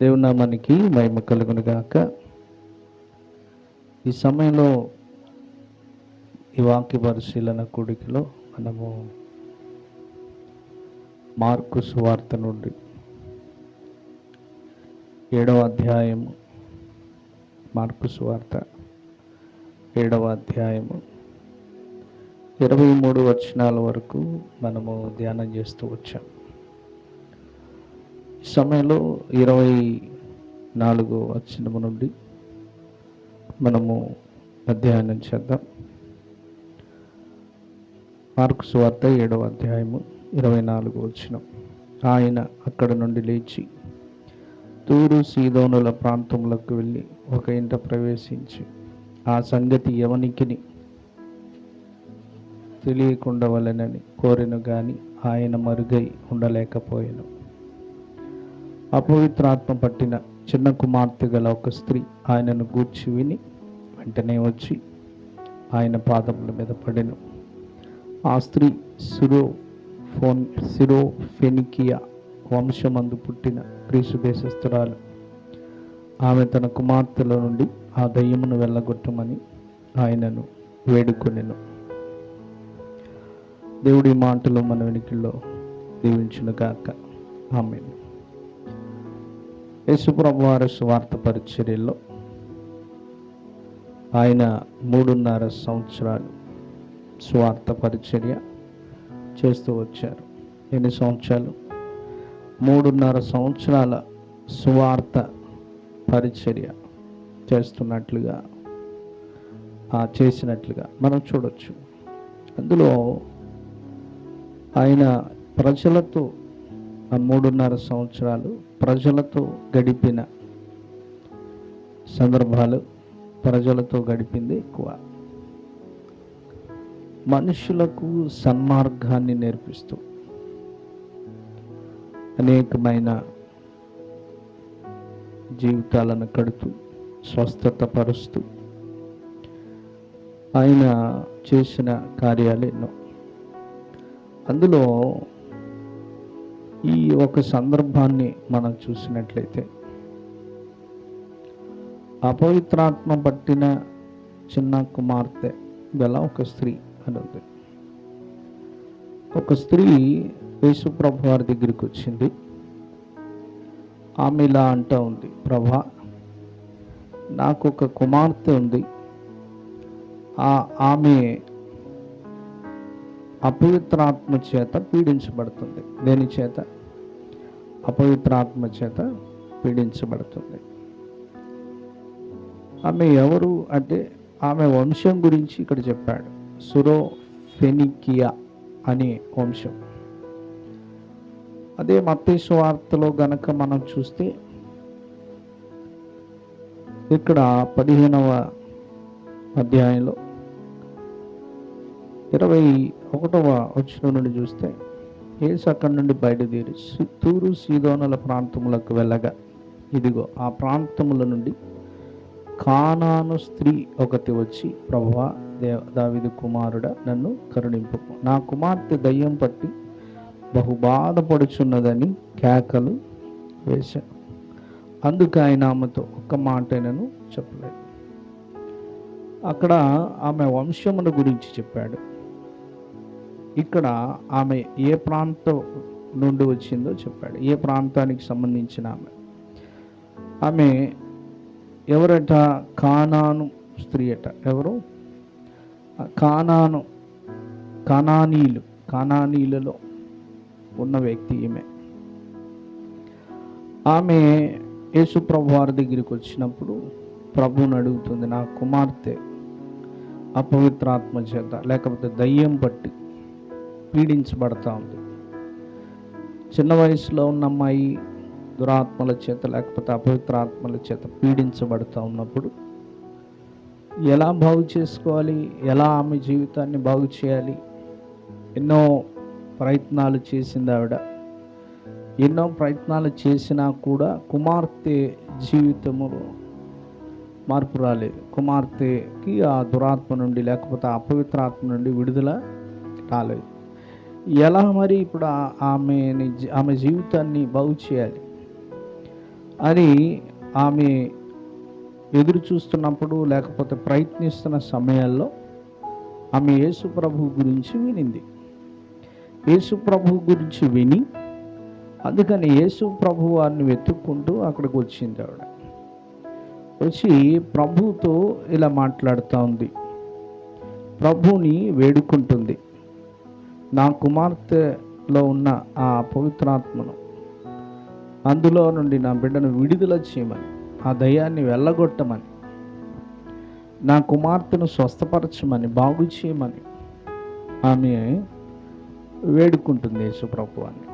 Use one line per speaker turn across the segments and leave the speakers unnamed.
దేవుని నామానికి మహిమ కలుగును గాక. ఈ సమయంలో ఈ వాక్య పరిశీలన కూడికలో మనము మార్కు సువార్త నుండి 7వ అధ్యాయము, మార్కు సువార్త 7వ అధ్యాయము 23 వచనాల వరకు మనము ధ్యానం చేస్తూ వచ్చాం. ఈ సమయంలో 24 వచనము నుండి మనము అధ్యయనం చేద్దాం. మార్కు సువార్త 7వ అధ్యాయము 24 వచనం. ఆయన అక్కడ నుండి లేచి తూరు సీదోనుల ప్రాంతములకు వెళ్ళి ఒక ఇంట ప్రవేశించి ఆ సంగతి ఎవనికిని తెలియకుండవలెనని కోరెను గాని ఆయన మరుగై ఉండలేకపోయాను. అపవిత్రాత్మ పట్టిన చిన్న కుమార్తె గల ఒక స్త్రీ ఆయనను గూర్చి విని వెంటనే వచ్చి ఆయన పాదముల మీద పడెను. ఆ స్త్రీ సిరోఫెనికియా వంశమందు పుట్టిన గ్రీసు దేశస్థురాలు. ఆమె తన కుమార్తెల నుండి ఆ దయ్యమును వెళ్ళగొట్టమని ఆయనను వేడుకొనెను. దేవుడి మాటలు మన వెనుకల్లో దీవించును గాక. ఆమేన్. యేసుప్రభువారి సువార్త పరిచర్యలో ఆయన 3.5 సంవత్సరాలు సువార్త పరిచర్య చేస్తూ వచ్చారు. ఎన్ని సంవత్సరాలు? 3.5 సంవత్సరాల సువార్త పరిచర్య చేసినట్లుగా మనం చూడొచ్చు. అందులో ఆయన ప్రజలతో 3.5 సంవత్సరాలు ప్రజలతో గడిపిన సందర్భాలు, ప్రజలతో గడిపింది ఎక్కువ. మనుషులకు సన్మార్గాన్ని నేర్పిస్తూ అనేకమైన జీవితాలను కడుతూ స్వస్థత పరుస్తూ ఆయన చేసిన కార్యాలు ఎన్నో. అందులో ఈ ఒక సందర్భాన్ని మనం చూసినట్లయితే అపవిత్రాత్మ పట్టిన చిన్న కుమార్తె గల ఒక స్త్రీ అని ఉంది. ఒక స్త్రీ యేసు ప్రభు వారి దగ్గరికి వచ్చింది. ఆమె ఇలా అంటూ ఉంది, ప్రభా, నాకు ఒక కుమార్తె ఉంది. ఆమె అపవిత్రాత్మ చేత పీడించబడుతుంది. దేని చేత? అపవిత్రాత్మ చేత పీడించబడుతుంది. ఆమె ఎవరు అంటే ఆమె వంశం గురించి ఇక్కడ చెప్పాడు. సిరోఫెనికియా అనే వంశం. అదే మత్తయి సువార్తలో గనక మనం చూస్తే ఇక్కడ 15వ అధ్యాయంలో 21వ వచనం నుండి చూస్తే యేసు అక్కడి నుండి బయలుదేరి తూరు సీదోనుల ప్రాంతములకు వెళ్ళగా ఇదిగో ఆ ప్రాంతముల నుండి కానాను స్త్రీ ఒకటి వచ్చి, ప్రభువా, దావీదు కుమారుడా, నన్ను కరుణింపు, నా కుమార్తె దయ్యం పట్టి బహు బాధపడుచున్నదని కేకలు వేశాను. అందుకు ఆయన ఆమెతో ఒక్క మాటైనను చెప్పలేదు. అక్కడ ఆమె వంశముల గురించి చెప్పాడు. ఇక్కడ ఆమె ఏ ప్రాంతం నుండి వచ్చిందో చెప్పాడు. ఏ ప్రాంతానికి సంబంధించిన ఆమె ఎవరట? కానాను స్త్రీ అట. ఎవరు? కానానీలలో ఉన్న వ్యక్తి ఈమె. ఆమె యేసు ప్రభు వారి దగ్గరికి వచ్చినప్పుడు ప్రభువుని అడుగుతుంది, నా కుమార్తె అపవిత్రాత్మ చేత లేకపోతే దయ్యం పట్టి పీడించబడతా ఉంది. చిన్న వయసులో ఉన్న అమ్మాయి దురాత్మల చేత లేకపోతే అపవిత్రాత్మల చేత పీడించబడుతూ ఉన్నప్పుడు ఎలా బాగు చేసుకోవాలి, ఎలా ఆమె జీవితాన్ని బాగు చేయాలి? ఎన్నో ప్రయత్నాలు చేసింది ఆవిడ. ఎన్నో ప్రయత్నాలు చేసినా కూడా కుమార్తె జీవితములో మార్పు రాలేదు. కుమార్తెకి ఆ దురాత్మ నుండి లేకపోతే అపవిత్రాత్మ నుండి విడుదల రాలేదు. ఎలా మరి ఇప్పుడు ఆమె జీవితాన్ని బాగు చేయాలి? అని ఆమె ఎదురు చూస్తున్నప్పుడు, లేకపోతే ప్రయత్నిస్తున్న సమయాల్లో ఆమె యేసు ప్రభు గురించి వినింది. యేసు ప్రభు గురించి విని, అందుకని యేసు ప్రభు వారిని వెతుక్కుంటూ అక్కడికి వచ్చింది. ఆవిడ వచ్చి ప్రభువుతో ఇలా మాట్లాడుతూ ఉంది, ప్రభువుని వేడుకుంటుంది. నా కుమార్తెలో ఉన్న ఆ పవిత్రాత్మను, అందులో నుండి నా బిడ్డను విడుదల చేయమని, ఆ దయ్యాన్ని వెళ్ళగొట్టమని, నా కుమార్తెను స్వస్థపరచమని, బాగు చేయమని ఆమె వేడుకుంటుంది యేసు ప్రభువాన్ని.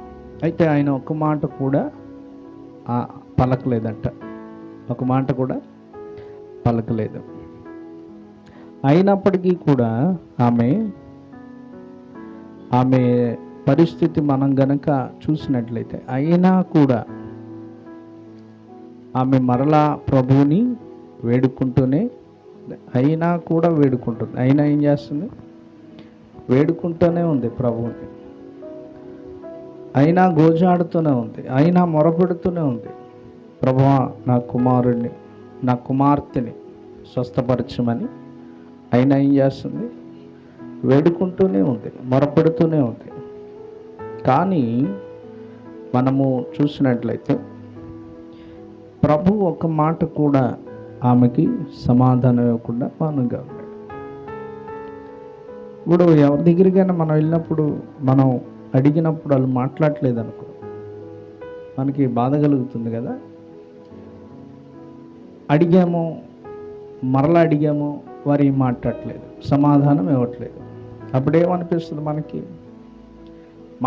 అయితే ఆయన ఒక మాట కూడా పలకలేదంట, ఒక మాట కూడా పలకలేదు. అయినప్పటికీ కూడా ఆమె పరిస్థితి మనం గనక చూసినట్లయితే, అయినా కూడా ఆమె మరలా ప్రభువుని వేడుకుంటూనే, అయినా కూడా వేడుకుంటుంది. అయినా ఏం చేస్తుంది? వేడుకుంటూనే ఉంది ప్రభువుని. అయినా గోజాడుతూనే ఉంది, అయినా మొరపెడుతూనే ఉంది, ప్రభువా నా కుమారుడిని, నా కుమార్తెని స్వస్థపరచమని. అయినా ఏం చేస్తుంది? వేడుకుంటూనే ఉంది, మొరపెడుతూనే ఉంది. కానీ మనము చూసినట్లయితే ప్రభు ఒక మాట కూడా ఆమెకి సమాధానం ఇవ్వకుండా మౌనంగా ఉన్నాడు. ఇప్పుడు ఎవరి దగ్గరికైనా మనం వెళ్ళినప్పుడు, మనం అడిగినప్పుడు వాళ్ళు మాట్లాడలేదు అనుకో, మనకి బాధ కలుగుతుంది కదా. అడిగాము, మరలా అడిగాము, వారు ఏం మాట్లాడట్లేదు, సమాధానం ఇవ్వట్లేదు. అప్పుడేమనిపిస్తుంది? మనకి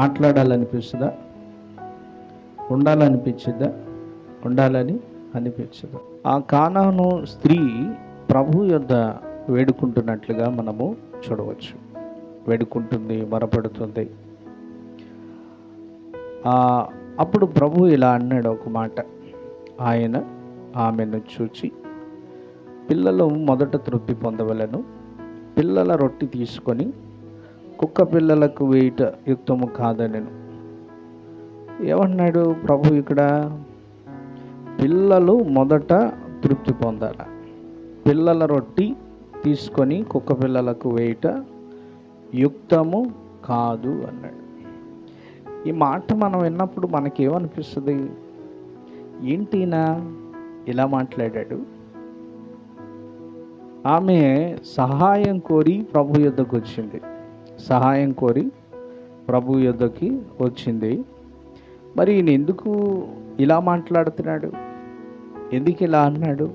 మాట్లాడాలనిపిస్తుందా? ఉండాలనిపించిందా? ఉండాలని అనిపించదు. ఆ కానాను స్త్రీ ప్రభు యొద్ద వేడుకుంటున్నట్లుగా మనము చూడవచ్చు. వేడుకుంటుంది, మొరపెడుతుంది. అప్పుడు ప్రభు ఇలా అన్నాడు ఒక మాట. ఆయన ఆమెను చూచి, పిల్లలు మొదట తృప్తి పొందవలను, పిల్లల రొట్టె తీసుకొని కుక్క పిల్లలకు వేయుట యుక్తము కాదనెను. ఏమన్నాడు ప్రభు ఇక్కడ? పిల్లలు మొదట తృప్తి పొందాల, పిల్లల రొట్టె తీసుకొని కుక్క పిల్లలకు వేయుట యుక్తము కాదు అన్నాడు. ఈ మాట మనం విన్నప్పుడు మనకేమనిపిస్తుంది? ఏంటినా ఇలా మాట్లాడాడు? ఆమె సహాయం కోరి ప్రభు యొద్దకు వచ్చింది, సహాయం కోరి ప్రభు యొద్దకి వచ్చింది. మరి ఈయన ఎందుకు ఇలా మాట్లాడుతున్నాడు, ఎందుకు ఇలా అన్నాడు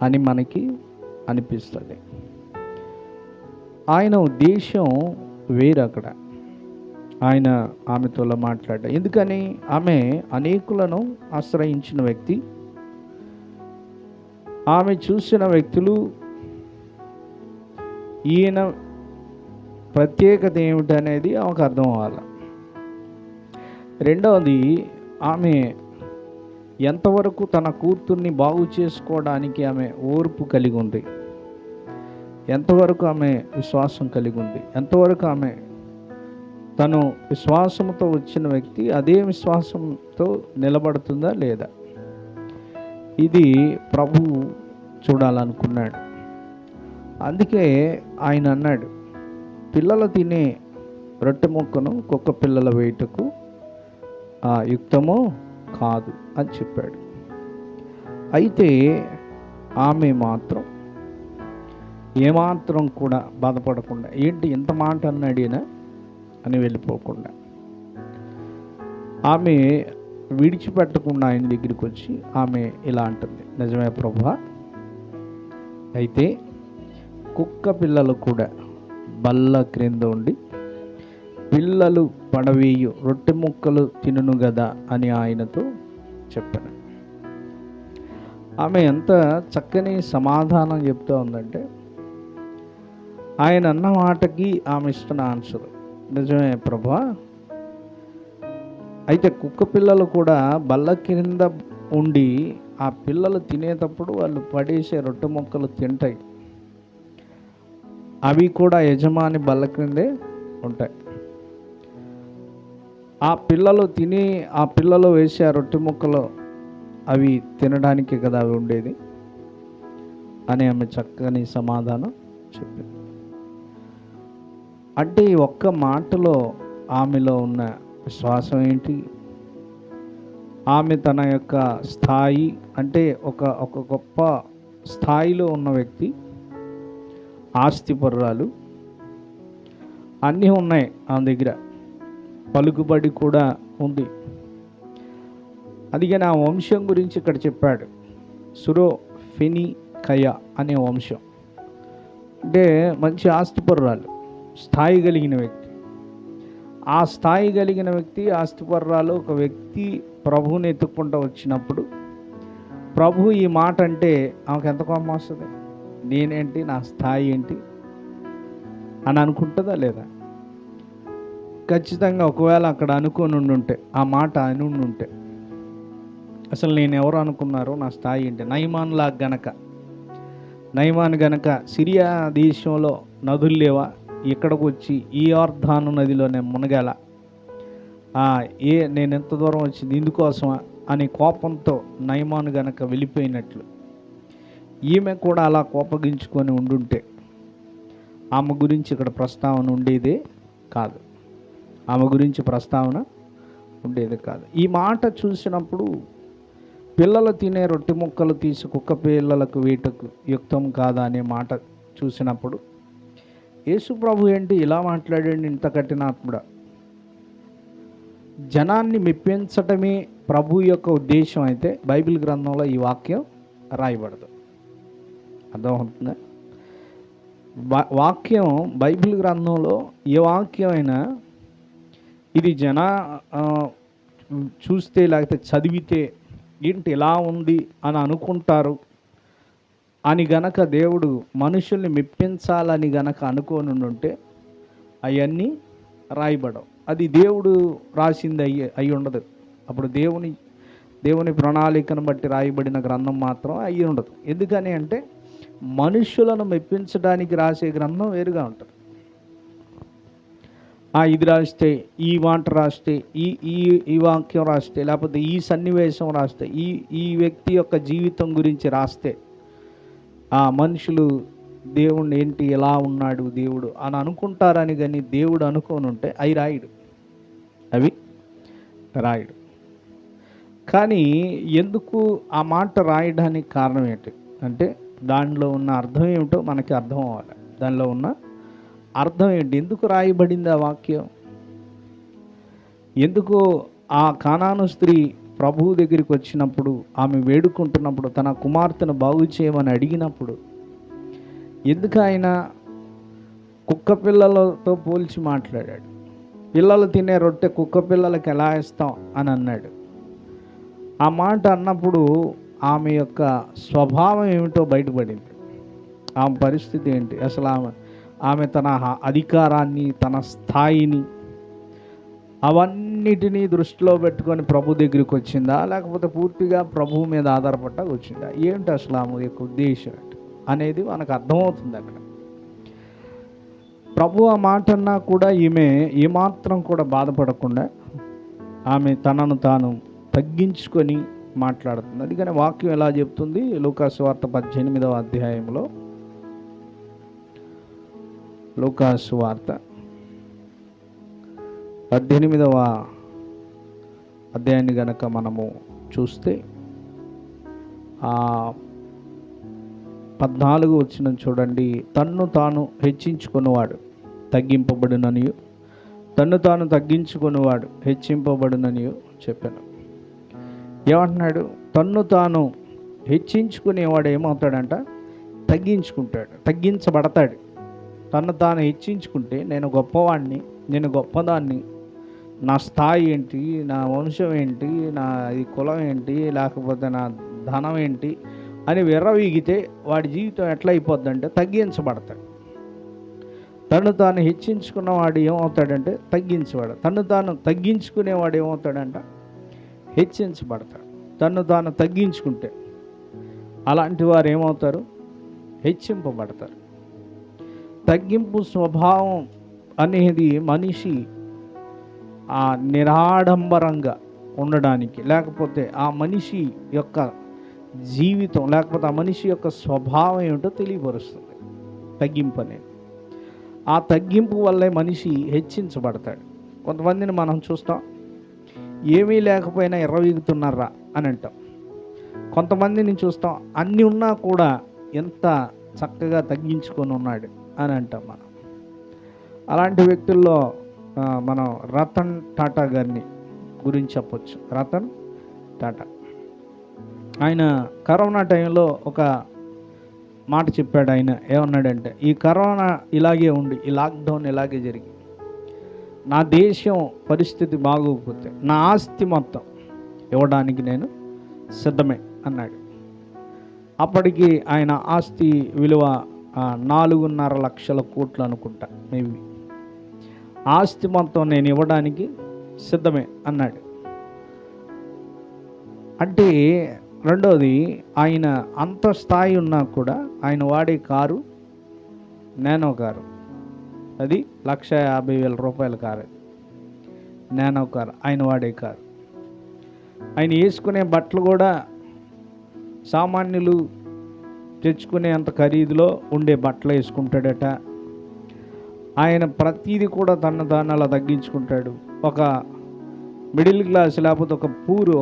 అని మనకి అనిపిస్తుంది. ఆయన ఉద్దేశం వేరు. అక్కడ ఆయన ఆమెతో మాట్లాడ, ఎందుకని? ఆమె అనేకులను ఆశ్రయించిన వ్యక్తి, ఆమె చూసిన వ్యక్తులు, ఈయన ప్రత్యేకత ఏమిటనేది ఆమెకు అర్థం అవ్వాలి. రెండవది, ఆమె ఎంతవరకు తన కూతుర్ని బాగు చేసుకోవడానికి ఆమె ఓర్పు కలిగి ఉంది, ఎంతవరకు ఆమె విశ్వాసం కలిగి ఉంది, ఎంతవరకు ఆమె తను విశ్వాసంతో వచ్చిన వ్యక్తి అదే విశ్వాసంతో నిలబడుతుందా లేదా, ఇది ప్రభు చూడాలనుకున్నాడు. అందుకే ఆయన అన్నాడు, పిల్లలు తినే రొట్టె ముక్కను కుక్క పిల్లల వేయుటకు యుక్తమో కాదు అని చెప్పాడు. అయితే ఆమె మాత్రం ఏమాత్రం కూడా బాధపడకుండా, ఏంటి ఇంత మాట అన్నాడినా అని వెళ్ళిపోకుండా, ఆమె విడిచిపెట్టకుండా ఆయన దగ్గరికి వచ్చి ఆమె ఇలా అంటుంది, నిజమే ప్రభువా, అయితే కుక్క పిల్లలు కూడా బల్ల క్రింద ఉండి పిల్లలు పడవేయు రొట్టె ముక్కలు తినును గదా అని ఆయనతో చెప్పాను. ఆమె ఎంత చక్కని సమాధానం చెప్తూ ఉందంటే, ఆయన అన్న మాటకి ఆమె ఇస్తున్న ఆన్సర్, నిజమే ప్రభువా, అయితే కుక్క పిల్లలు కూడా బల్ల క్రింద ఉండి ఆ పిల్లలు తినేటప్పుడు వాళ్ళు పడేసే రొట్టె ముక్కలు తింటాయి, అవి కూడా యజమాని బల్ల క్రిందే ఉంటాయి. ఆ పిల్లలు తిని, ఆ పిల్లలు వేసే రొట్టె ముక్కలు అవి తినడానికి కదా అవి ఉండేది అని ఆమె చక్కని సమాధానం చెప్పింది. అంటే ఈ ఒక్క మాటలో ఆమెలో ఉన్న విశ్వాసం ఏంటి? ఆమె తన యొక్క స్థాయి, అంటే ఒక గొప్ప స్థాయిలో ఉన్న వ్యక్తి, ఆస్తిపరురాలు, అన్నీ ఉన్నాయి ఆమె దగ్గర, పలుకుబడి కూడా ఉంది. అందుకని ఆ వంశం గురించి ఇక్కడ చెప్పాడు. సురో ఫెని కయ అనే వంశం అంటే మంచి ఆస్తిపరురాలు, స్థాయి కలిగిన వ్యక్తి. ఆ స్థాయి కలిగిన వ్యక్తి, ఆస్తిపరురాలు ఒక వ్యక్తి ప్రభువుని ఎత్తుక్కుంటూ వచ్చినప్పుడు ప్రభు ఈ మాట అంటే ఆమెకు ఎంత కోపం వస్తుంది? నేనేంటి, నా స్థాయి ఏంటి అని అనుకుంటుందా లేదా? ఖచ్చితంగా. ఒకవేళ అక్కడ అనుకొని ఉండుంటే, ఆ మాట అని ఉండుంటే, అసలు నేను ఎవరు అనుకున్నారు, నా స్థాయి ఏంటి? నయమాన్లా నయమాన్ గనక సిరియా దేశంలో నదులు లేవా, ఇక్కడికి వచ్చి ఈ యోర్దాను నదిలో నేను మునగాల, నేను ఎంత దూరం వచ్చింది ఇందుకోసమా అని కోపంతో నయమాను గనక వెళ్ళిపోయినట్లు ఈమె కూడా అలా కోపగించుకొని ఉండుంటే ఆమె గురించి ఇక్కడ ప్రస్తావన ఉండేదే కాదు. ఆమె గురించి ప్రస్తావన ఉండేది కాదు. ఈ మాట చూసినప్పుడు పిల్లలు తినే రొట్టె ముక్కలు తీసి కుక్క పిల్లలకు వేటకు యుక్తం కాదా అనే మాట చూసినప్పుడు యేసు ప్రభు ఏంటి ఇలా మాట్లాడండి? ఇంత కఠినాత్ముడా? జనాన్ని మెప్పించటమే ప్రభు యొక్క ఉద్దేశం అయితే బైబిల్ గ్రంథంలో ఈ వాక్యం రాయబడదు. అర్థమవుతుందా? వాక్యం బైబిల్ గ్రంథంలో ఏ వాక్యం అయినా ఇది చూస్తే లేకపోతే చదివితే ఏంటి ఇలా ఉంది అని అనుకుంటారు అని గనక దేవుడు మనుషుల్ని మెప్పించాలని గనక అనుకోని ఉంటే అవన్నీ రాయబడవు. అది దేవుడు రాసింది అయి ఉండదు. అప్పుడు దేవుని ప్రణాళికను బట్టి రాయబడిన గ్రంథం మాత్రం అయ్యి ఉండదు. ఎందుకని అంటే మనుషులను మెప్పించడానికి రాసే గ్రంథం వేరుగా ఉంటుంది. ఇది రాస్తే, ఈ మాట రాస్తే, ఈ వాక్యం రాస్తే, లేకపోతే ఈ సన్నివేశం రాస్తే, ఈ వ్యక్తి యొక్క జీవితం గురించి రాస్తే మనుషులు దేవుణ్ణి ఏంటి ఎలా ఉన్నాడు దేవుడు అని అనుకుంటారని. కానీ దేవుడు అనుకోని ఉంటే అవి రాయడు. కానీ ఎందుకు ఆ మాట రాయడానికి కారణం ఏంటి అంటే దానిలో ఉన్న అర్థం ఏమిటో మనకి అర్థం అవ్వాలి. దానిలో ఉన్న అర్థం ఏంటి? ఎందుకు రాయబడింది ఆ వాక్యం? ఎందుకు ఆ కానాను స్త్రీ ప్రభువు దగ్గరికి వచ్చినప్పుడు, ఆమె వేడుకుంటున్నప్పుడు, తన కుమార్తెను బాగు చేయమని అడిగినప్పుడు ఎందుకు ఆయన కుక్క పిల్లలతో పోల్చి మాట్లాడాడు? పిల్లలు తినే రొట్టె కుక్క పిల్లలకి ఎలా ఇస్తాం అని అన్నాడు. ఆ మాట అన్నప్పుడు ఆమె యొక్క స్వభావం ఏమిటో బయటపడింది. ఆమె పరిస్థితి ఏంటి? అసలు ఆమె తన అధికారాన్ని, తన స్థాయిని, అవన్నిటినీ దృష్టిలో పెట్టుకొని ప్రభు దగ్గరికి వచ్చిందా, లేకపోతే పూర్తిగా ప్రభువు మీద ఆధారపడ్డా వచ్చిందా? ఏంటి అసలు ఆమె యొక్క ఉద్దేశం అనేది మనకు అర్థమవుతుంది అక్కడ. ప్రభు ఆ మాట అన్నా కూడా ఈమె ఏమాత్రం కూడా బాధపడకుండా ఆమె తనను తాను తగ్గించుకొని మాట్లాడుతుంది. అందుకని వాక్యం ఎలా చెప్తుంది? లూకాసు వార్త 18వ అధ్యాయంలో, లూకాసు వార్త 18వ అధ్యాయాన్ని గనక మనము చూస్తే 14 వచనం చూడండి. తన్ను తాను హెచ్చించుకున్నవాడు తగ్గింపబడుననియు, తన్ను తాను తగ్గించుకున్నవాడు హెచ్చింపబడుననియు చెప్పాను. ఏమంటున్నాడు? తన్ను తాను హెచ్చించుకునేవాడు ఏమవుతాడంట? తగ్గించుకుంటాడు, తగ్గించబడతాడు. తను తాను హెచ్చించుకుంటే నేను గొప్పవాడిని, నేను గొప్పదాన్ని, నా స్థాయి ఏంటి, నా వంశం ఏంటి, నా ఈ కులం ఏంటి, లేకపోతే నా ధనం ఏంటి అని విర్రవీగితే వాడి జీవితం ఎట్లా అయిపోద్దంటే తగ్గించబడతాడు. తను తాను హెచ్చించుకున్నవాడు ఏమవుతాడంటే తగ్గించబడతాడు. తను తాను తగ్గించుకునేవాడు ఏమవుతాడంట? హెచ్చించబడతాడు. తను తాను తగ్గించుకుంటే అలాంటి వారు ఏమవుతారు? హెచ్చింపబడతారు. తగ్గింపు స్వభావం అనేది మనిషి నిరాడంబరంగా ఉండడానికి, లేకపోతే ఆ మనిషి యొక్క జీవితం, లేకపోతే ఆ మనిషి యొక్క స్వభావం ఏమిటో తెలియపరుస్తుంది తగ్గింపు అనేది. ఆ తగ్గింపు వల్లే మనిషి హెచ్చించబడతాడు. కొంతమందిని మనం చూస్తాం, ఏమీ లేకపోయినా ఎర్రవీగుతున్నారా అని అంటాం. కొంతమందిని చూస్తాం, అన్నీ ఉన్నా కూడా ఎంత చక్కగా తగ్గించుకొని ఉన్నాడు అని అంటాం మనం. అలాంటి వ్యక్తుల్లో మనం రతన్ టాటా గారిని గురించి చెప్పొచ్చు. రతన్ టాటా ఆయన కరోనా టైంలో ఒక మాట చెప్పాడు. ఆయన ఏమన్నాడంటే, ఈ కరోనా ఇలాగే ఉండి, ఈ లాక్డౌన్ ఇలాగే జరిగి నా దేశం పరిస్థితి బాగోకపోతే నా ఆస్తి మొత్తం ఇవ్వడానికి నేను సిద్ధమే అన్నాడు. అప్పటికి ఆయన ఆస్తి విలువ 4.5 లక్షల కోట్లు అనుకుంటా, మేబీ. ఆస్తి మొత్తం నేను ఇవ్వడానికి సిద్ధమే అన్నాడు. అంటే రెండోది, ఆయన అంత స్థాయి ఉన్నా కూడా ఆయన వాడే కారు నానో కారు, అది 1,50,000 రూపాయల కారు, అది నానో కారు ఆయన వాడే కారు. ఆయన వేసుకునే బట్టలు కూడా సామాన్యులు తెచ్చుకునే అంత ఖరీదులో ఉండే బట్టలు వేసుకుంటాడట. ఆయన ప్రతీది కూడా తాను అలా తగ్గించుకుంటాడు. ఒక మిడిల్ క్లాస్, లేకపోతే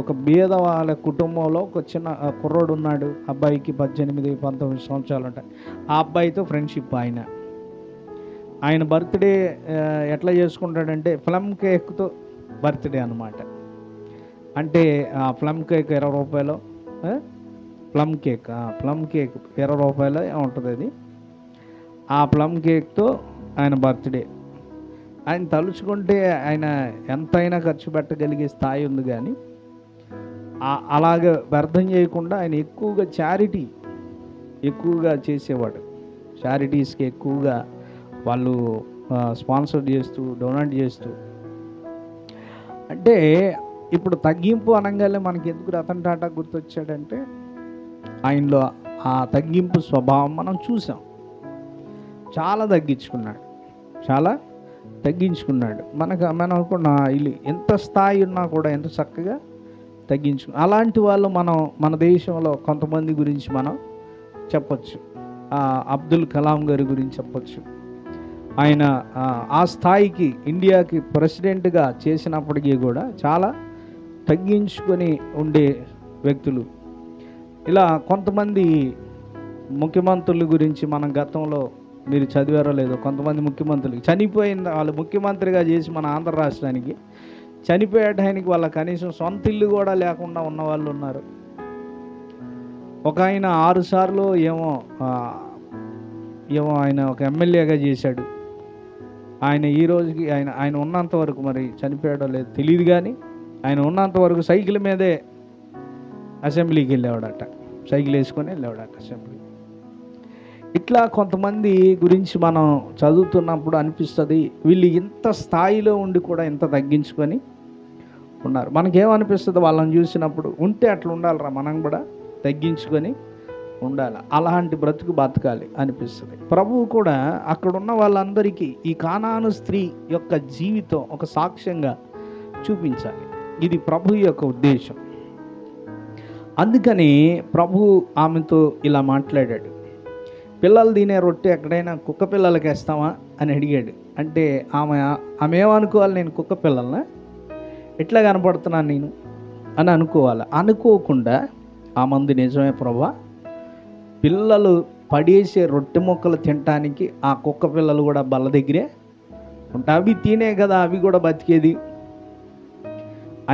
ఒక బీద వాళ్ళ కుటుంబంలో ఒక చిన్న కుర్రోడు ఉన్నాడు. అబ్బాయికి 18-19 సంవత్సరాలు ఉంటాయి. ఆ అబ్బాయితో ఫ్రెండ్షిప్. ఆయన బర్త్డే ఎట్లా చేసుకుంటాడంటే ప్లమ్ కేక్తో బర్త్డే అనమాట. అంటే ఆ ప్లమ్ కేక్ 20 రూపాయలు, ప్లమ్ కేక్ 20 రూపాయలు ఉంటుంది అది. ఆ ప్లమ్ కేక్తో ఆయన బర్త్డే. ఆయన తలుచుకుంటే ఆయన ఎంతైనా ఖర్చు పెట్టగలిగే స్థాయి ఉంది, కానీ అలాగ వ్యర్థం చేయకుండా ఆయన ఎక్కువగా చేసేవాడు. చారిటీస్కి ఎక్కువగా వాళ్ళు స్పాన్సర్ చేస్తూ, డొనేట్ చేస్తూ. అంటే ఇప్పుడు తగ్గింపు అనగానే మనకి ఎందుకు రతన్ టాటా గుర్తొచ్చాడంటే, ఆయనలో ఆ తగ్గింపు స్వభావం మనం చూసాం. చాలా తగ్గించుకున్నాడు. మనం అనుకున్న ఇల్లు ఎంత స్థాయి ఉన్నా కూడా ఎంత చక్కగా అలాంటి వాళ్ళు మన దేశంలో కొంతమంది గురించి మనం చెప్పచ్చు. అబ్దుల్ కలాం గారి గురించి చెప్పచ్చు. ఆయన ఆ స్థాయికి ఇండియాకి ప్రెసిడెంట్గా చేసినప్పటికీ కూడా చాలా తగ్గించుకొని ఉండే వ్యక్తులు. ఇలా కొంతమంది ముఖ్యమంత్రుల గురించి మనం గతంలో మీరు చదివారో లేదో, కొంతమంది ముఖ్యమంత్రులు చనిపోయిన వాళ్ళు ముఖ్యమంత్రిగా చేసి మన ఆంధ్ర రాష్ట్రానికి చనిపోయేటానికి వాళ్ళ కనీసం సొంత ఇల్లు కూడా లేకుండా ఉన్న వాళ్ళు ఉన్నారు. ఒక ఆయన 6 సార్లు ఏమో ఆయన ఒక ఎమ్మెల్యేగా చేశాడు. ఆయన ఈ రోజుకి ఆయన ఉన్నంత వరకు, మరి చనిపోయాడో లేదో తెలియదు, కానీ ఆయన ఉన్నంత వరకు సైకిల్ మీదే అసెంబ్లీకి వెళ్ళేవాడట. సైకిల్ వేసుకొని వెళ్ళేవాడట అసెంబ్లీ. ఇట్లా కొంతమంది గురించి మనం చదువుతున్నప్పుడు అనిపిస్తుంది, వీళ్ళు ఇంత స్థాయిలో ఉండి కూడా ఇంత తగ్గించుకొని ఉన్నారు. మనకేమనిపిస్తుంది వాళ్ళని చూసినప్పుడు, ఉంటే అట్లా ఉండాలిరా, మనం కూడా తగ్గించుకొని ఉండాలి, అలాంటి బ్రతుకు బతకాలి అనిపిస్తుంది. ప్రభువు కూడా అక్కడున్న వాళ్ళందరికీ ఈ కానాను స్త్రీ యొక్క జీవితం ఒక సాక్ష్యంగా చూపించాలి. ఇది ప్రభు యొక్క ఉద్దేశం. అందుకని ప్రభు ఆమెతో ఇలా మాట్లాడాడు. పిల్లలు తినే రొట్టె ఎక్కడైనా కుక్క పిల్లలకి వేస్తావా అని అడిగాడు. అంటే ఆమె ఏమనుకోవాలి, నేను కుక్క పిల్లలనా, ఎట్లా కనపడుతున్నాను నేను అని అనుకోవాలి. అనుకోకుండా ఆ మంది నిజమే ప్రభా, పిల్లలు పడేసే రొట్టె ముక్కలు తినటానికి ఆ కుక్క పిల్లలు కూడా బల్ల దగ్గరే ఉంటాయి, అవి తినే కదా అవి కూడా బతికేది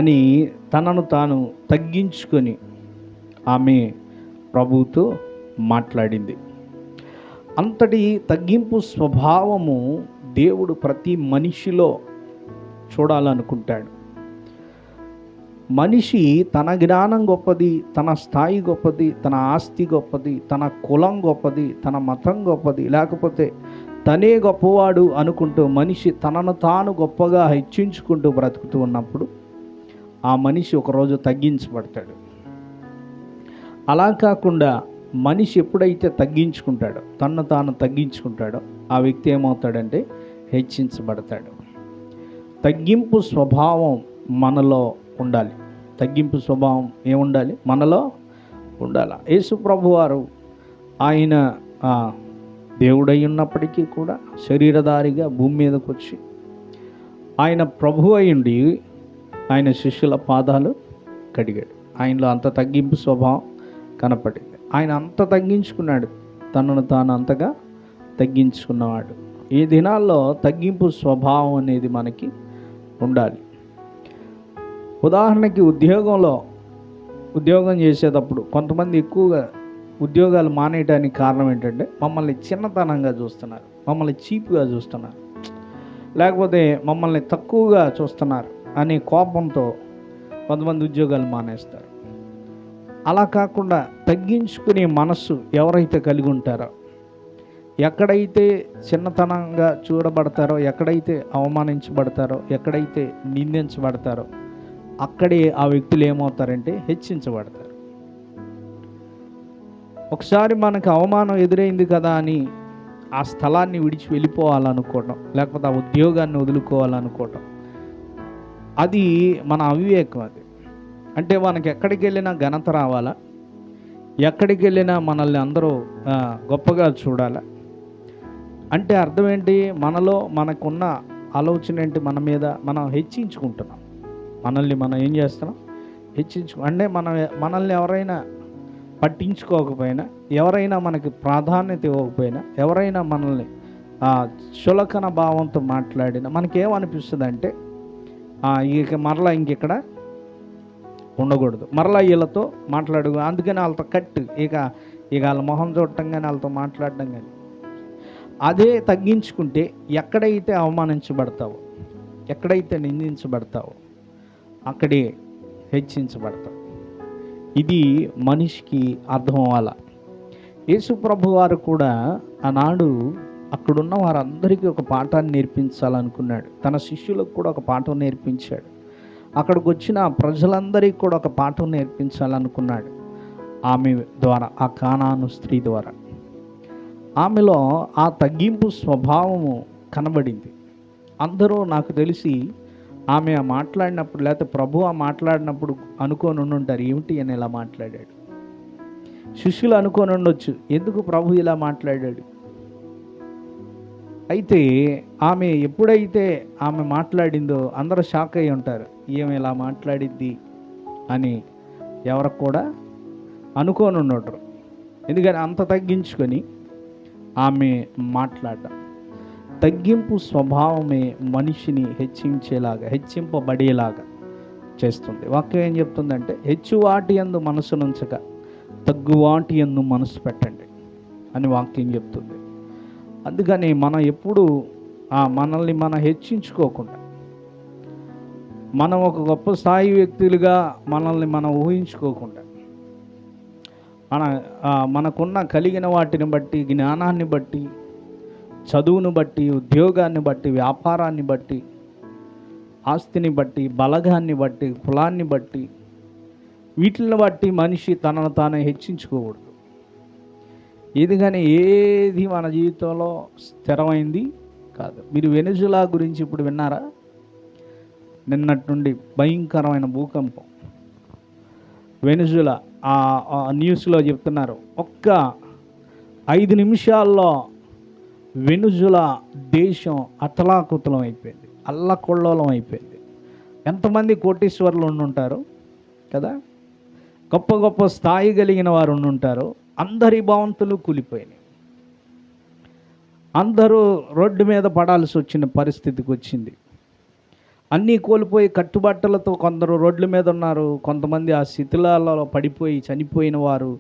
అని తనను తాను తగ్గించుకొని ఆమె ప్రభువుతో మాట్లాడింది. అంతటి తగ్గింపు స్వభావము దేవుడు ప్రతి మనిషిలో చూడాలనుకుంటాడు. మనిషి తన జ్ఞానం గొప్పది, తన స్థాయి గొప్పది, తన ఆస్తి గొప్పది, తన కులం గొప్పది, తన మతం గొప్పది, లేకపోతే తనే గొప్పవాడు అనుకుంటూ మనిషి తనను తాను గొప్పగా హెచ్చించుకుంటూ బ్రతుకుతూ ఉన్నప్పుడు ఆ మనిషి ఒకరోజు తగ్గించబడతాడు. అలా కాకుండా మనిషి ఎప్పుడైతే తగ్గించుకుంటాడో, తన్ను తాను తగ్గించుకుంటాడో, ఆ వ్యక్తి ఏమవుతాడంటే హెచ్చించబడతాడు. తగ్గింపు స్వభావం మనలో ఉండాలి. తగ్గింపు స్వభావం ఏముండాలి? మనలో ఉండాలి. యేసు ప్రభువారు ఆయన దేవుడై ఉన్నప్పటికీ కూడా శరీరధారిగా భూమి మీదకి వచ్చి ఆయన ప్రభు అయ్యుండి ఆయన శిష్యుల పాదాలు కడిగాడు. ఆయనలో అంత తగ్గింపు స్వభావం కనపడింది. ఆయన అంత తగ్గించుకున్నాడు, తనను తాను అంతగా తగ్గించుకున్నవాడు. ఈ దినాల్లో తగ్గింపు స్వభావం అనేది మనకి ఉండాలి. ఉదాహరణకి ఉద్యోగం చేసేటప్పుడు కొంతమంది ఎక్కువగా ఉద్యోగాలు మానేయడానికి కారణం ఏంటంటే మమ్మల్ని చిన్నతనంగా చూస్తున్నారు, మమ్మల్ని చీప్గా చూస్తున్నారు, లేకపోతే మమ్మల్ని తక్కువగా చూస్తున్నారు అనే కోపంతో కొంతమంది ఉద్యోగాలు మానేస్తారు. అలా కాకుండా తగ్గించుకునే మనస్సు ఎవరైతే కలిగి ఉంటారో, ఎక్కడైతే చిన్నతనంగా చూడబడతారో, ఎక్కడైతే అవమానించబడతారో, ఎక్కడైతే నిందించబడతారో అక్కడే ఆ వ్యక్తులు ఏమవుతారంటే హెచ్చించబడతారు. ఒకసారి మనకు అవమానం ఎదురైంది కదా అని ఆ స్థలాన్ని విడిచి వెళ్ళిపోవాలనుకోవటం, లేకపోతే ఆ ఉద్యోగాన్ని వదులుకోవాలనుకోవటం, అది మన అవివేకం. అది అంటే మనకి ఎక్కడికి వెళ్ళినా ఘనత రావాలా, ఎక్కడికి వెళ్ళినా మనల్ని అందరూ గొప్పగా చూడాలా అంటే అర్థం ఏంటి? మనలో మనకున్న ఆలోచన ఏంటి? మన మీద మనం హెచ్చించుకుంటున్నాం. మనల్ని మనం ఏం చేస్తున్నాం? అంటే మనల్ని ఎవరైనా పట్టించుకోకపోయినా, ఎవరైనా మనకి ప్రాధాన్యత ఇవ్వకపోయినా, ఎవరైనా మనల్ని చులకన భావంతో మాట్లాడినా మనకేమనిపిస్తుంది అంటే మరలా ఇంకెక్కడ ఉండకూడదు, మరలా వీళ్ళతో మాట్లాడు, అందుకని వాళ్ళతో కట్టు, ఇక వాళ్ళ మొహం చూడటం కానీ వాళ్ళతో మాట్లాడడం కానీ. అదే తగ్గించుకుంటే ఎక్కడైతే అవమానించబడతావో, ఎక్కడైతే నిందించబడతావో అక్కడే హెచ్చించబడతావు. ఇది మనిషికి అర్థం అవ్వాల. యేసు ప్రభు వారు కూడా ఆనాడు అక్కడున్న వారందరికీ ఒక పాఠాన్ని నేర్పించాలనుకున్నాడు. తన శిష్యులకు కూడా ఒక పాఠం నేర్పించాడు. అక్కడికి వచ్చిన ప్రజలందరికీ కూడా ఒక పాఠం నేర్పించాలనుకున్నాడు. ఆమె ద్వారా, ఆ కానాను స్త్రీ ద్వారా ఆమెలో ఆ తగ్గింపు స్వభావము కనబడింది. అందరూ నాకు తెలిసి ఆమె మాట్లాడినప్పుడు, లేకపోతే ప్రభు మాట్లాడినప్పుడు అనుకొని ఉండుంటారు, ఏమిటి అని ఇలా మాట్లాడాడు. శిష్యులు అనుకొని ఉండొచ్చు, ఎందుకు ప్రభు ఇలా మాట్లాడాడు. అయితే ఆమె ఎప్పుడైతే ఆమె మాట్లాడిందో అందరూ షాక్ అయి ఉంటారు, ఏమి ఇలా మాట్లాడిద్ది అని ఎవరికి కూడా అనుకొని ఉండరు. ఎందుకని అంత తగ్గించుకొని ఆమె మాట్లాడడం. తగ్గింపు స్వభావమే మనిషిని హెచ్చింపబడేలాగా చేస్తుంది. వాక్యం ఏం చెప్తుందంటే, హెచ్చువాటి యందు మనసు నుంచక తగ్గువాటి యందు మనసు పెట్టండి అని వాక్యం చెప్తుంది. అందుకని మనం ఎప్పుడు మనల్ని మనం హెచ్చించుకోకుండా, మనం ఒక గొప్ప స్థాయి వ్యక్తులుగా మనల్ని మనం ఊహించుకోకుండా, మనకున్న కలిగిన వాటిని బట్టి, జ్ఞానాన్ని బట్టి, చదువును బట్టి, ఉద్యోగాన్ని బట్టి, వ్యాపారాన్ని బట్టి, ఆస్తిని బట్టి, బలగాన్ని బట్టి, కులాన్ని బట్టి, వీటిని బట్టి మనిషి తనను తానే హెచ్చించుకోకూడదు. ఏది మన జీవితంలో స్థిరమైంది కాదు. మీరు వెనుజులా గురించి ఇప్పుడు విన్నారా? నిన్నటి నుండి భయంకరమైన భూకంపం. వెనుజులా న్యూస్లో చెప్తున్నారు, ఒక్క 5 నిమిషాల్లో వెనుజులా దేశం అతలాకుతలం అయిపోయింది, అల్లకొల్లోలం అయిపోయింది. ఎంతమంది కోటీశ్వరులు ఉండుంటారు కదా, గొప్ప గొప్ప స్థాయి కలిగిన వారు ఉండుంటారు. అందరి భవంతులు కూలిపోయినాయి. అందరూ రోడ్డు మీద పడాల్సి వచ్చిన పరిస్థితికి వచ్చింది. అన్నీ కోల్పోయి కట్టుబట్టలతో కొందరు రోడ్ల మీద ఉన్నారు. కొంతమంది ఆ శిథిలాలలో పడిపోయి చనిపోయిన వారు,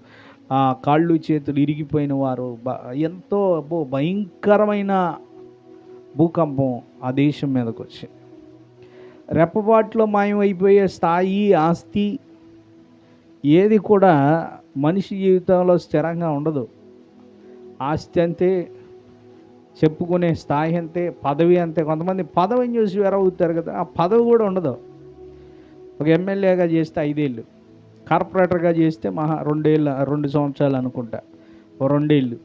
కాళ్ళు చేతులు ఇరిగిపోయిన వారు. ఎంతో భయంకరమైన భూకంపం ఆ దేశం మీదకి వచ్చింది. రెప్పపాట్లో మాయమైపోయే స్థాయి, ఆస్తి ఏది కూడా మనిషి జీవితంలో స్థిరంగా ఉండదు. ఆస్తి అంతే, చెప్పుకునే స్థాయి అంతే, పదవి అంతే. కొంతమంది పదవిని చూసి వెరవుతారు కదా, ఆ పదవి కూడా ఉండదు. ఒక ఎమ్మెల్యేగా చేస్తే 5 ఏళ్ళు, కార్పొరేటర్గా చేస్తే 2 సంవత్సరాలు అనుకుంటా, 2 ఏళ్ళు.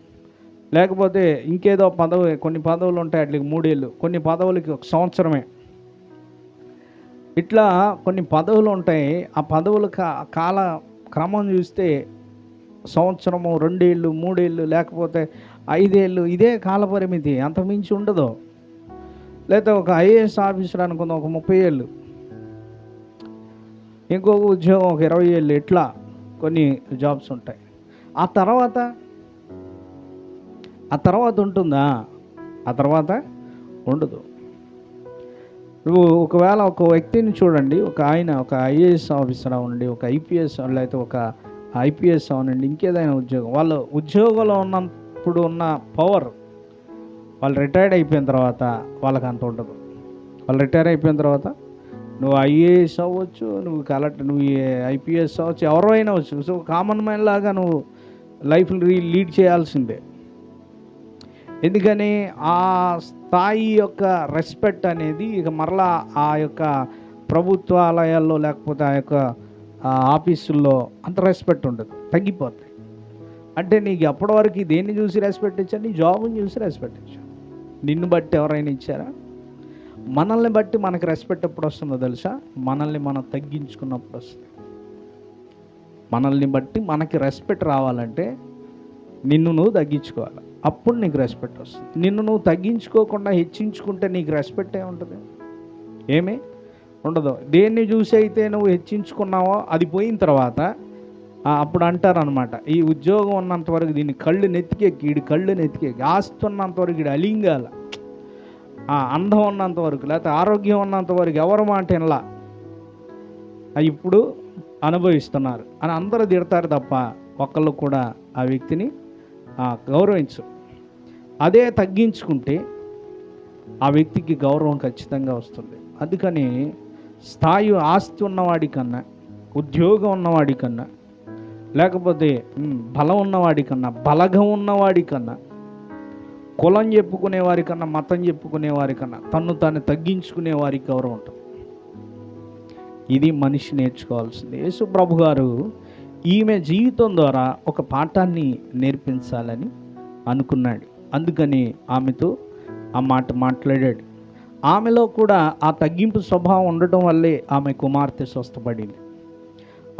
లేకపోతే ఇంకేదో పదవి, కొన్ని పదవులు ఉంటాయి వాటికి 3 ఏళ్ళు, కొన్ని పదవులకి 1 సంవత్సరమే. ఇట్లా కొన్ని పదవులు ఉంటాయి. ఆ పదవుల కాల క్రమం చూస్తే సంవత్సరము, 2 ఏళ్ళు, 3 ఏళ్ళు, లేకపోతే 5 ఏళ్ళు, ఇదే కాల పరిమితి, అంతకుమించి ఉండదు. లేదా ఒక ఐఏఎస్ ఆఫీసర్ అనుకుందాం, ఒక 30 ఏళ్ళు, ఇంకొక ఉద్యోగం ఒక 20 ఏళ్ళు, ఇట్లా కొన్ని జాబ్స్ ఉంటాయి. ఆ తర్వాత ఉంటుందా? ఆ తర్వాత ఉండదు. నువ్వు ఒకవేళ ఒక వ్యక్తిని చూడండి, ఒక ఐఏఎస్ ఆఫీసర్ అవ్వండి, ఒక ఐపీఎస్, లేకపోతే ఒక ఐపీఎస్ అవనండి, ఇంకేదైనా ఉద్యోగం, వాళ్ళు ఉద్యోగంలో ఉన్నప్పుడు ఉన్న పవర్ వాళ్ళు రిటైర్డ్ అయిపోయిన తర్వాత వాళ్ళకి అంత ఉండదు. వాళ్ళు రిటైర్ అయిపోయిన తర్వాత నువ్వు ఐఏఎస్ అవ్వచ్చు, నువ్వు ఐపీఎస్ అవ్వచ్చు, ఎవరో అయినా అవ్వచ్చు. సో కామన్ మ్యాన్ లాగా నువ్వు లైఫ్ లీడ్ చేయాల్సిందే. ఎందుకని ఆ స్థాయి యొక్క రెస్పెక్ట్ అనేది ఇక మరలా ఆ యొక్క ప్రభుత్వాలయాల్లో లేకపోతే ఆ యొక్క ఆఫీసుల్లో అంత రెస్పెక్ట్ ఉండదు, తగ్గిపోతాయి. అంటే నీకు ఎప్పటి వరకు దేన్ని చూసి రెస్పెక్ట్ ఇచ్చారు? నీ జాబ్ని చూసి రెస్పెక్ట్ ఇచ్చారు. నిన్ను బట్టి ఎవరైనా ఇచ్చారా? మనల్ని బట్టి మనకి రెస్పెక్ట్ ఎప్పుడు వస్తుందో తెలుసా? మనల్ని మనం తగ్గించుకున్నప్పుడు వస్తుంది. మనల్ని బట్టి మనకి రెస్పెక్ట్ రావాలంటే నిన్ను నువ్వు తగ్గించుకోవాలి, అప్పుడు నీకు రెస్పెక్ట్ వస్తుంది. నిన్ను నువ్వు తగ్గించుకోకుండా హెచ్చించుకుంటే నీకు రెస్పెక్ట్ ఏముంటుంది? ఏమీ ఉండదు. దేన్ని చూసి అయితే నువ్వు హెచ్చించుకున్నావో అది పోయిన తర్వాత అప్పుడు అంటారనమాట, ఈ ఉద్యోగం ఉన్నంత వరకు దీన్ని కళ్ళు నెత్తికెక్కి, ఈడు కళ్ళు నెత్తికెక్కి, ఆస్తి ఉన్నంత వరకు ఈడు అలింగాల, అందం ఉన్నంత వరకు, లేకపోతే ఆరోగ్యం ఉన్నంత వరకు ఎవరు మాట వినలా, ఇప్పుడు అనుభవిస్తున్నారు అని అందరూ తిడతారు తప్ప ఒక్కళ్ళు కూడా ఆ వ్యక్తిని గౌరవించు. అదే తగ్గించుకుంటే ఆ వ్యక్తికి గౌరవం ఖచ్చితంగా వస్తుంది. అందుకని స్థాయి ఆస్తి ఉన్నవాడి కన్నా, ఉద్యోగం ఉన్నవాడి కన్నా, లేకపోతే బలం ఉన్నవాడి కన్నా, బలగం ఉన్నవాడి కన్నా, కులం చెప్పుకునే వారి కన్నా, మతం చెప్పుకునే వారి కన్నా తన్ను తాను తగ్గించుకునే వారికి గౌరవం ఉంటుంది. ఇది మనిషి నేర్చుకోవాల్సింది. యేసు ప్రభు గారు ఈమె జీవితం ద్వారా ఒక పాఠాన్ని నేర్పించాలని అనుకున్నాడు. అందుకని ఆమెతో ఆ మాట మాట్లాడాడు. ఆమెలో కూడా ఆ తగ్గింపు స్వభావం ఉండటం వల్లే ఆమె కుమార్తె స్వస్థపడింది.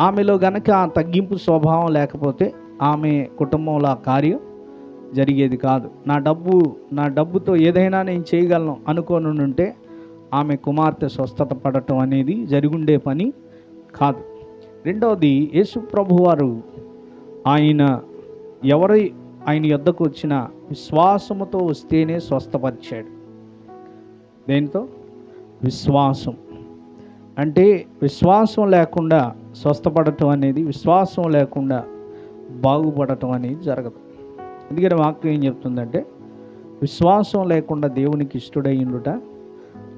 ఆమెలో గనక ఆ తగ్గింపు స్వభావం లేకపోతే ఆమె కుటుంబంలో ఆ కార్యం జరిగేది కాదు. నా డబ్బుతో ఏదైనా నేను చేయగలను అనుకోని ఉంటే ఆమె కుమార్తె స్వస్థత పడటం అనేది జరుగుండే పని కాదు. రెండవది, యేసు ప్రభువారు ఆయన యొద్దకు వచ్చిన విశ్వాసముతో వస్తేనే స్వస్థపరిచాడు. దేంతో? విశ్వాసం. అంటే విశ్వాసం లేకుండా స్వస్థపడటం అనేది, విశ్వాసం లేకుండా బాగుపడటం అనేది జరగదు. ఎందుకంటే వాక్యం ఏం చెప్తుందంటే, విశ్వాసం లేకుండా దేవునికి ఇష్టడయ్యుండుట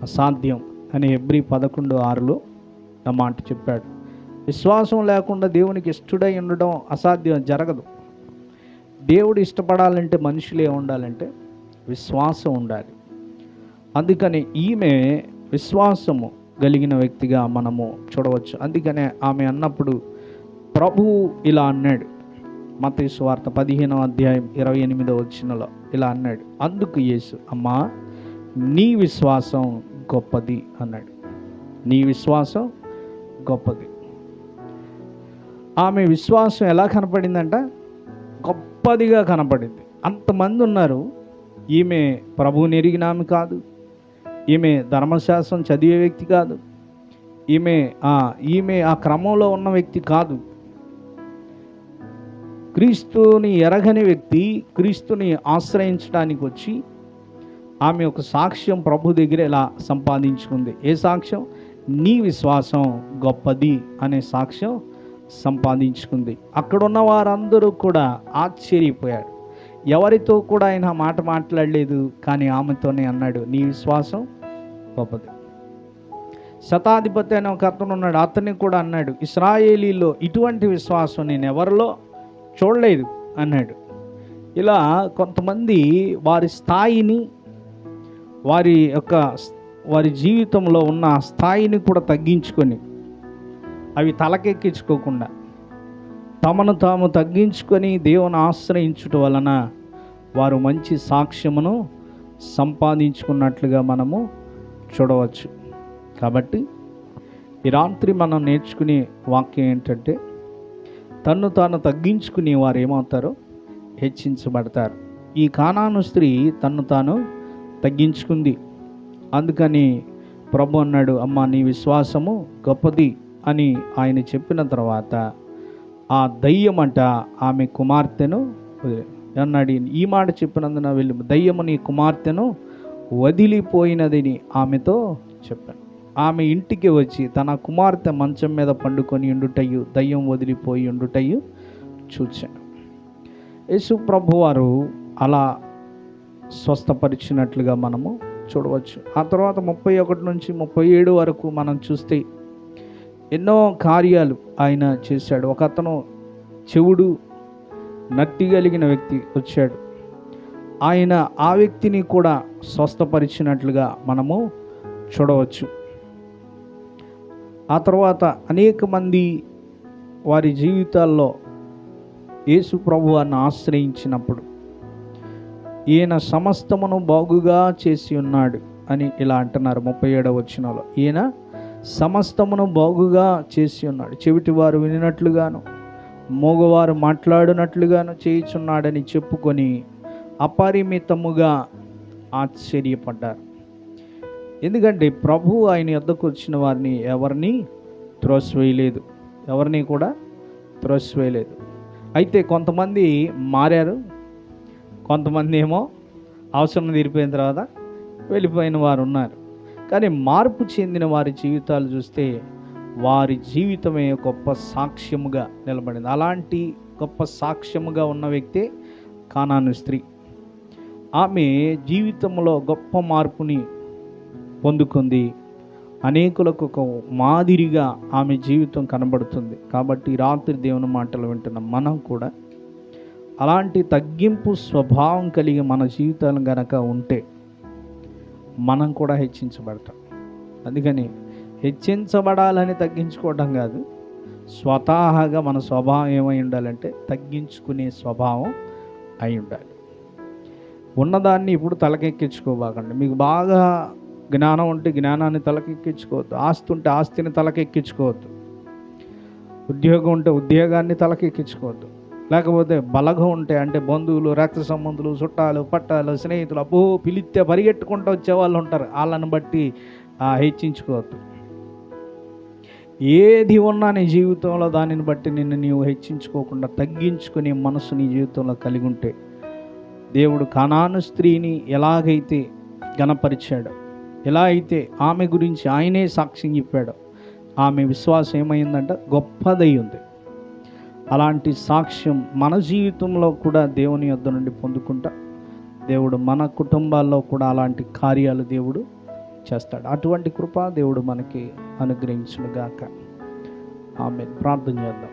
అసాధ్యం అని హెబ్రీ 11:6 ఆ మాట చెప్పాడు. విశ్వాసం లేకుండా దేవునికి ఇష్టడై ఉండడం అసాధ్యం, జరగదు. దేవుడు ఇష్టపడాలంటే మనుషులు ఏముండాలంటే విశ్వాసం ఉండాలి. అందుకని ఈమె విశ్వాసము కలిగిన వ్యక్తిగా మనము చూడవచ్చు. అందుకనే ఆమె అన్నప్పుడు ప్రభువు ఇలా అన్నాడు, మత్తయి సువార్త 15:28 ఇలా అన్నాడు. అందుకు యేసు, అమ్మా నీ విశ్వాసం గొప్పది అన్నాడు. నీ విశ్వాసం గొప్పది. ఆమె విశ్వాసం ఎలా కనపడిందంట? గొప్పదిగా కనపడింది. అంతమంది ఉన్నారు, ఈమె ప్రభువుని ఎరిగిన ఆమె కాదు, ఈమె ధర్మశాస్త్రం చదివే వ్యక్తి కాదు, ఈమె ఆ క్రమంలో ఉన్న వ్యక్తి కాదు. క్రీస్తుని ఎరగని వ్యక్తి క్రీస్తుని ఆశ్రయించడానికి వచ్చి ఆమె ఒక సాక్ష్యం ప్రభు దగ్గర ఇలా సంపాదించుకుంది. ఏ సాక్ష్యం? నీ విశ్వాసం గొప్పది అనే సాక్ష్యం సంపాదించుకుంది. అక్కడున్న వారందరూ కూడా ఆశ్చర్యపోయాడు. ఎవరితో కూడా ఆయన మాట మాట్లాడలేదు, కానీ ఆమెతోనే అన్నాడు, నీ విశ్వాసం గొప్పది. శతాధిపతి అనే ఒక అతను ఉన్నాడు, అతన్ని కూడా అన్నాడు, ఇశ్రాయేలీలో ఇటువంటి విశ్వాసం నేను ఎవరిలో చూడలేదు అన్నాడు. ఇలా కొంతమంది వారి స్థాయిని, వారి జీవితంలో ఉన్న స్థాయిని కూడా తగ్గించుకొని, అవి తలకెక్కించుకోకుండా తమను తాము తగ్గించుకొని దేవుని ఆశ్రయించుట వలన వారు మంచి సాక్ష్యమును సంపాదించుకున్నట్లుగా మనము చూడవచ్చు. కాబట్టి ఈ రాత్రి మనం నేర్చుకునే వాక్యం ఏంటంటే, తన్ను తాను తగ్గించుకునే వారు ఏమవుతారో హెచ్చించబడతారు. ఈ కానాను స్త్రీ తన్ను తాను తగ్గించుకుంది. అందుకని ప్రభు అన్నాడు, అమ్మ నీ విశ్వాసము గొప్పది అని ఆయన చెప్పిన తర్వాత ఆ దయ్యమంట ఆమె కుమార్తెను అన్నాడు. ఈ మాట చెప్పినందున వెళ్ళి దయ్యము నీ కుమార్తెను వదిలిపోయినదని ఆమెతో చెప్పాను. ఆమె ఇంటికి వచ్చి తన కుమార్తె మంచం మీద పండుకొని ఉండుటయు దయ్యం వదిలిపోయి ఉండుటయు చూచాను. యేసు ప్రభు వారు అలా స్వస్థపరిచినట్లుగా మనము చూడవచ్చు. ఆ తర్వాత 31 నుంచి 37 వరకు మనం చూస్తే ఎన్నో కార్యాలు ఆయన చేశాడు. ఒక అతను చెవుడు నట్టి కలిగిన వ్యక్తి వచ్చాడు. ఆయన ఆ వ్యక్తిని కూడా స్వస్థపరిచినట్లుగా మనము చూడవచ్చు. ఆ తర్వాత అనేక మంది వారి జీవితాల్లో యేసు ప్రభువాన్ని ఆశ్రయించినప్పుడు ఈయన సమస్తమును బాగుగా చేసి ఉన్నాడు అని ఇలా అంటున్నారు 37వ వచనంలో. ఈయన సమస్తమును బాగుగా చేసి ఉన్నాడు, చెవిటివారు వినినట్లుగాను మూగవారు మాట్లాడినట్లుగాను చేయుచున్నాడని చెప్పుకొని అపరిమితముగా ఆశ్చర్యపడ్డారు. ఎందుకంటే ప్రభు ఆయన యొద్దకు వచ్చిన వారిని ఎవరిని త్రోసివేయలేదు, ఎవరిని కూడా త్రోసివేయలేదు. అయితే కొంతమంది మారారు, కొంతమంది ఏమో అవసరం తీరిపోయిన తర్వాత వెళ్ళిపోయిన వారు ఉన్నారు. కానీ మార్పు చెందిన వారి జీవితాలు చూస్తే వారి జీవితమే గొప్ప సాక్ష్యముగా నిలబడింది. అలాంటి గొప్ప సాక్ష్యముగా ఉన్న వ్యక్తే కానాను స్త్రీ. ఆమె జీవితంలో గొప్ప మార్పుని పొందుకుంది. అనేకులకు ఒక మాదిరిగా ఆమె జీవితం కనబడుతుంది. కాబట్టి రాత్రి దేవుని మాటలు వింటున్న మనం కూడా అలాంటి తగ్గింపు స్వభావం కలిగి మన జీవితాలు గనక ఉంటే మనం కూడా హెచ్చించబడతాం. అందుకని హెచ్చించబడాలని తగ్గించుకోవడం కాదు, స్వతహాగా మన స్వభావం ఏమై ఉండాలంటే తగ్గించుకునే స్వభావం అయి ఉండాలి. ఉన్నదాన్ని ఇప్పుడు తలకెక్కించుకోబాకండి. మీకు బాగా జ్ఞానం ఉంటే జ్ఞానాన్ని తలకెక్కించుకోవద్దు, ఆస్తి ఉంటే ఆస్తిని తలకెక్కించుకోవద్దు, ఉద్యోగం ఉంటే ఉద్యోగాన్ని తలకెక్కించుకోవద్దు, లేకపోతే బలగం ఉంటే అంటే బంధువులు, రక్త సంబంధులు, చుట్టాలు, పట్టాలు, స్నేహితులు అబ్బో పిలిస్తే పరిగెట్టుకుంటూ వచ్చేవాళ్ళు ఉంటారు, వాళ్ళని బట్టి హెచ్చించుకోవద్దు. ఏది ఉన్నా నీ జీవితంలో దానిని బట్టి నిన్ను నీవు హెచ్చించుకోకుండా తగ్గించుకునే మనసు నీ జీవితంలో కలిగి ఉంటే దేవుడు కానాను స్త్రీని ఎలాగైతే ఘనపరిచాడో, ఎలా అయితే ఆమె గురించి ఆయనే సాక్ష్యం చెప్పాడో, ఆమె విశ్వాసం ఏమైందంట గొప్పదై ఉంది. అలాంటి సాక్ష్యం మన జీవితంలో కూడా దేవుని యొద్ద నుండి పొందుకుంటా దేవుడు మన కుటుంబాల్లో కూడా అలాంటి కార్యాలు దేవుడు చేస్తాడు. అటువంటి కృప దేవుడు మనకి అనుగ్రహించునుగాక. ఆమేన్. ప్రార్థన చేద్దాం.